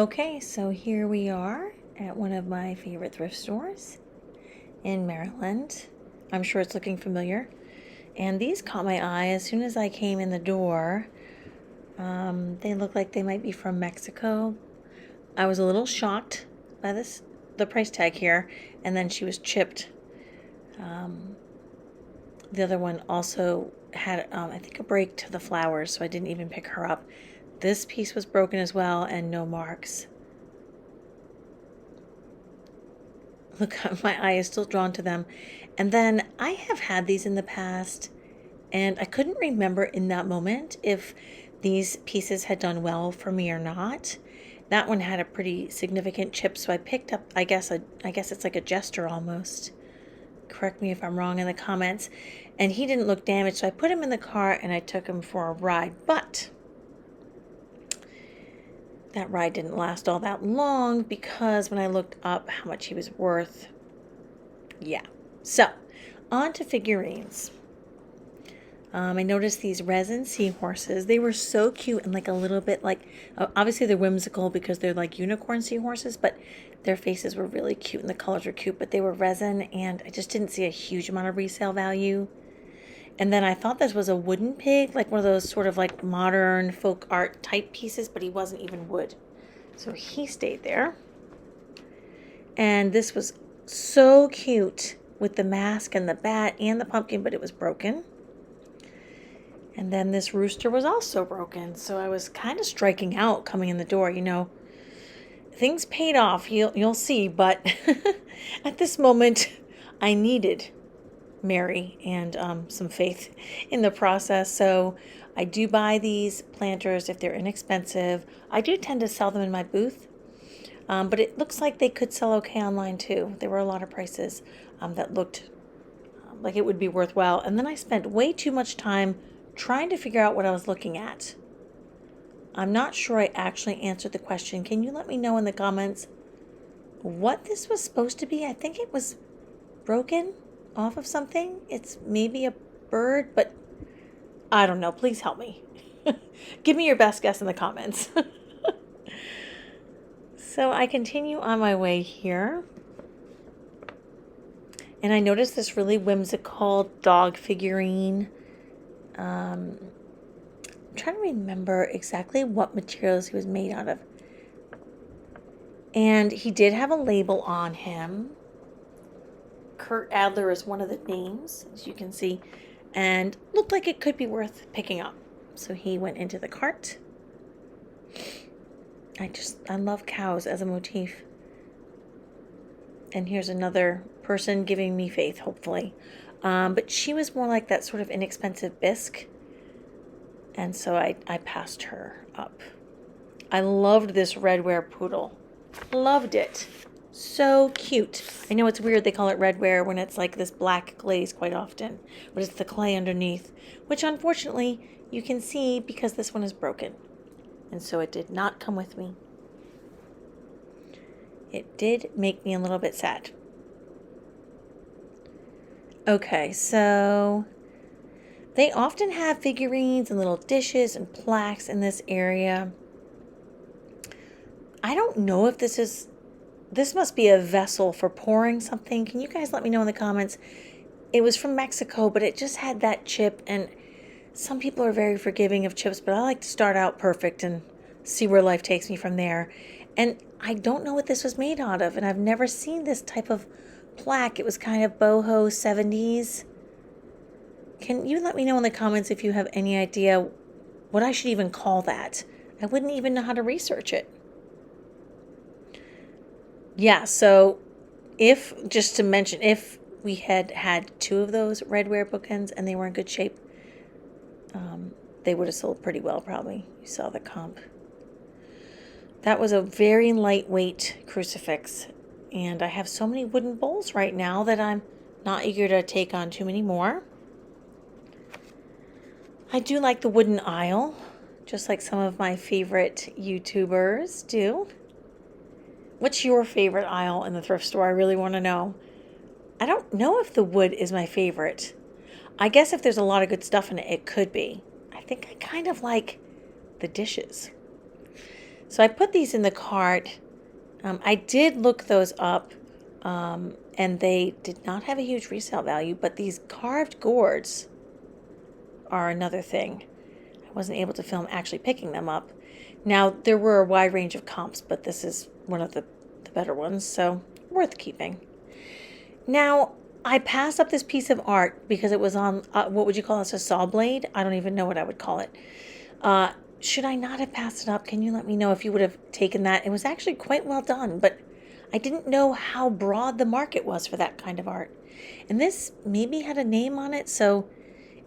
Okay, so here we are at one of my favorite thrift stores in Maryland. I'm sure it's looking familiar. And these caught my eye as soon as I came in the door. They look like they might be from Mexico. I was a little shocked by the price tag here, and then she was chipped. The other one also had, I think, a break to the flowers, so I didn't even pick her up. This piece was broken as well, and no marks. Look, my eye is still drawn to them. And then I have had these in the past, and I couldn't remember in that moment if these pieces had done well for me or not. That one had a pretty significant chip, so I picked up, I guess it's like a jester almost. Correct me if I'm wrong in the comments. And he didn't look damaged, so I put him in the car and I took him for a ride. But that ride didn't last all that long because when I looked up how much he was worth, yeah. So, on to figurines. I noticed these resin seahorses. They were so cute and like a little bit like, obviously they're whimsical because they're like unicorn seahorses, but their faces were really cute and the colors were cute, but they were resin and I just didn't see a huge amount of resale value. And then I thought this was a wooden pig, like one of those sort of like modern folk art type pieces, but he wasn't even wood. So he stayed there. And this was so cute with the mask and the bat and the pumpkin, but it was broken. And then this rooster was also broken. So I was kind of striking out coming in the door, you know. Things paid off, you'll see, but at this moment I needed Mary and some faith in the process. So I do buy these planters if they're inexpensive. I do tend to sell them in my booth, but it looks like they could sell okay online too. There were a lot of prices that looked like it would be worthwhile. And then I spent way too much time trying to figure out what I was looking at. I'm not sure I actually answered the question. Can you let me know in the comments what this was supposed to be? I think it was broken off of something. It's maybe a bird, but I don't know. Please help me. Give me your best guess in the comments. So I continue on my way here. And I noticed this really whimsical dog figurine. I'm trying to remember exactly what materials he was made out of. And he did have a label on him. Kurt Adler is one of the names, as you can see, and looked like it could be worth picking up. So he went into the cart. I love cows as a motif. And here's another person giving me faith, hopefully. But she was more like that sort of inexpensive bisque. And so I passed her up. I loved this redware poodle. Loved it. So cute. I know it's weird they call it redware when it's like this black glaze quite often, but it's the clay underneath, which unfortunately you can see because this one is broken. And so it did not come with me. It did make me a little bit sad. Okay, so they often have figurines and little dishes and plaques in this area. I don't know if this must be a vessel for pouring something. Can you guys let me know in the comments? It was from Mexico, but it just had that chip, and some people are very forgiving of chips, but I like to start out perfect and see where life takes me from there. And I don't know what this was made out of, and I've never seen this type of plaque. It was kind of boho 70s. Can you let me know in the comments if you have any idea what I should even call that? I wouldn't even know how to research it. Yeah, so just to mention, if we had had 2 of those redware bookends and they were in good shape, they would have sold pretty well probably. You saw the comp. That was a very lightweight crucifix, and I have so many wooden bowls right now that I'm not eager to take on too many more. I do like the wooden aisle, just like some of my favorite YouTubers do. What's your favorite aisle in the thrift store? I really want to know. I don't know if the wood is my favorite. I guess if there's a lot of good stuff in it, it could be. I think I kind of like the dishes. So I put these in the cart. I did look those up, and they did not have a huge resale value, but these carved gourds are another thing. I wasn't able to film actually picking them up. Now, there were a wide range of comps, but this is one of the better ones, so worth keeping. Now, I passed up this piece of art because it was on, what would you call this, a saw blade? I don't even know what I would call it. Should I not have passed it up? Can you let me know if you would have taken that? It was actually quite well done, but I didn't know how broad the market was for that kind of art. And this maybe had a name on it, so,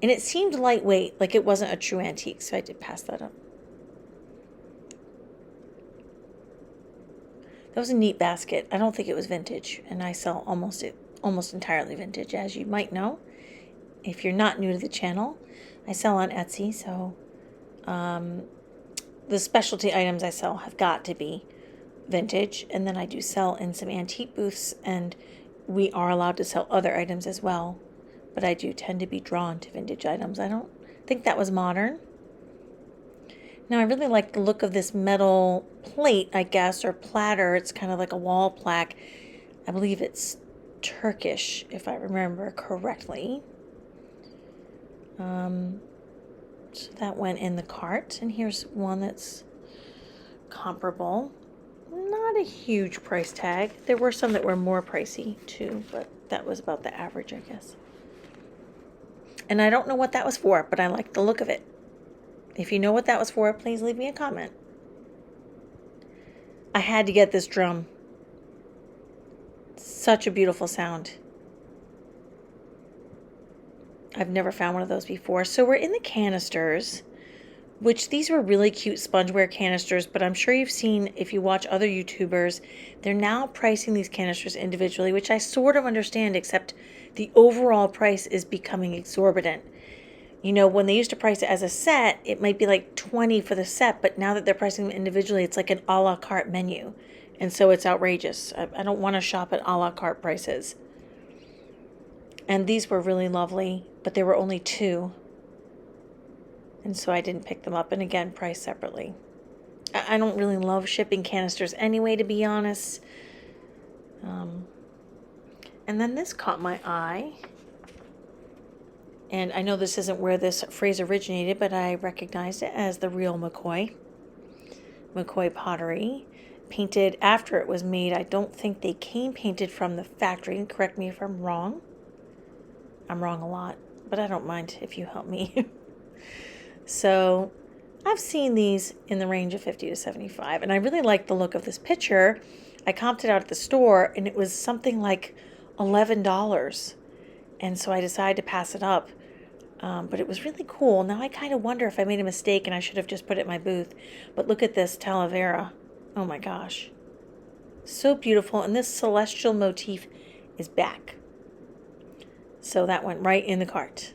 and it seemed lightweight, like it wasn't a true antique, so I did pass that up. That was a neat basket. I don't think it was vintage, and I sell almost entirely vintage, as you might know. If you're not new to the channel, I sell on Etsy, so the specialty items I sell have got to be vintage, and then I do sell in some antique booths, and we are allowed to sell other items as well, but I do tend to be drawn to vintage items. I don't think that was modern. Now I really like the look of this metal plate, I guess, or platter. It's kind of like a wall plaque. I believe it's Turkish, if I remember correctly. So that went in the cart, and here's one that's comparable. Not a huge price tag. There were some that were more pricey too, but that was about the average, I guess. And I don't know what that was for, but I like the look of it. If you know what that was for, please leave me a comment. I had to get this drum. Such a beautiful sound. I've never found one of those before. So we're in the canisters, which these were really cute spongeware canisters, but I'm sure you've seen, if you watch other YouTubers, they're now pricing these canisters individually, which I sort of understand, except the overall price is becoming exorbitant. You know, when they used to price it as a set, it might be like $20 for the set, but now that they're pricing them individually, it's like an a la carte menu. And so it's outrageous. I don't want to shop at a la carte prices. And these were really lovely, but there were only 2. And so I didn't pick them up, and again, priced separately. I don't really love shipping canisters anyway, to be honest. And then this caught my eye. And I know this isn't where this phrase originated, but I recognized it as the real McCoy. McCoy pottery. Painted after it was made. I don't think they came painted from the factory. Correct me if I'm wrong. I'm wrong a lot, but I don't mind if you help me. So I've seen these in the range of $50 to $75, and I really like the look of this picture. I comped it out at the store, and it was something like $11. And so I decided to pass it up. But it was really cool. Now I kind of wonder if I made a mistake and I should have just put it in my booth. But look at this Talavera. Oh my gosh. So beautiful. And this celestial motif is back. So that went right in the cart.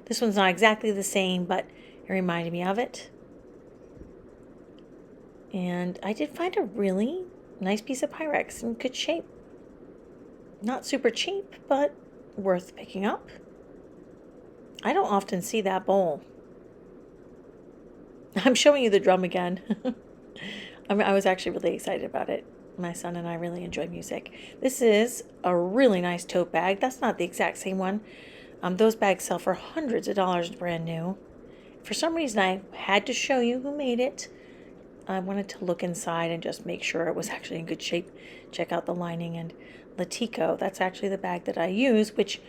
This one's not exactly the same, but it reminded me of it. And I did find a really nice piece of Pyrex in good shape. Not super cheap, but worth picking up. I don't often see that bowl. I'm showing you the drum again. I was actually really excited about it. My son and I really enjoy music. This is a really nice tote bag. That's not the exact same one. Those bags sell for hundreds of dollars brand new. For some reason, I had to show you who made it. I wanted to look inside and just make sure it was actually in good shape. Check out the lining. And Latico, that's actually the bag that I use, which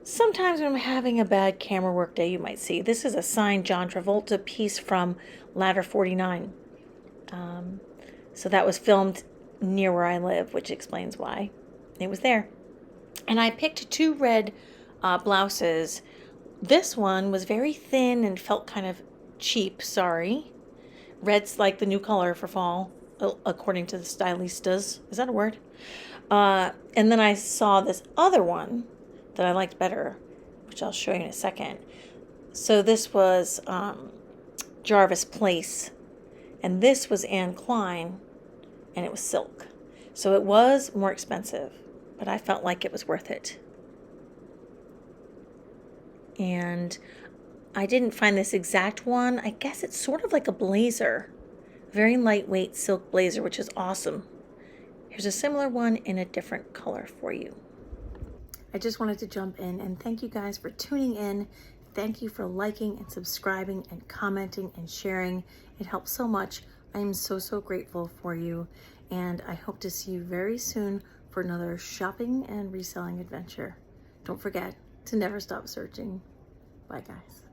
sometimes when I'm having a bad camera work day, you might see. This is a signed John Travolta piece from Ladder 49. So that was filmed near where I live, which explains why it was there. And I picked 2 red blouses. This one was very thin and felt kind of cheap, sorry. Red's like the new color for fall, according to the stylistas. Is that a word? And then I saw this other one that I liked better, which I'll show you in a second. So this was Jarvis Place, and this was Anne Klein, and it was silk. So it was more expensive, but I felt like it was worth it. And I didn't find this exact one. I guess it's sort of like a blazer. Very lightweight silk blazer, which is awesome. Here's a similar one in a different color for you. I just wanted to jump in and thank you guys for tuning in. Thank you for liking and subscribing and commenting and sharing. It helps so much. I am so, so grateful for you. And I hope to see you very soon for another shopping and reselling adventure. Don't forget to never stop searching. Bye, guys.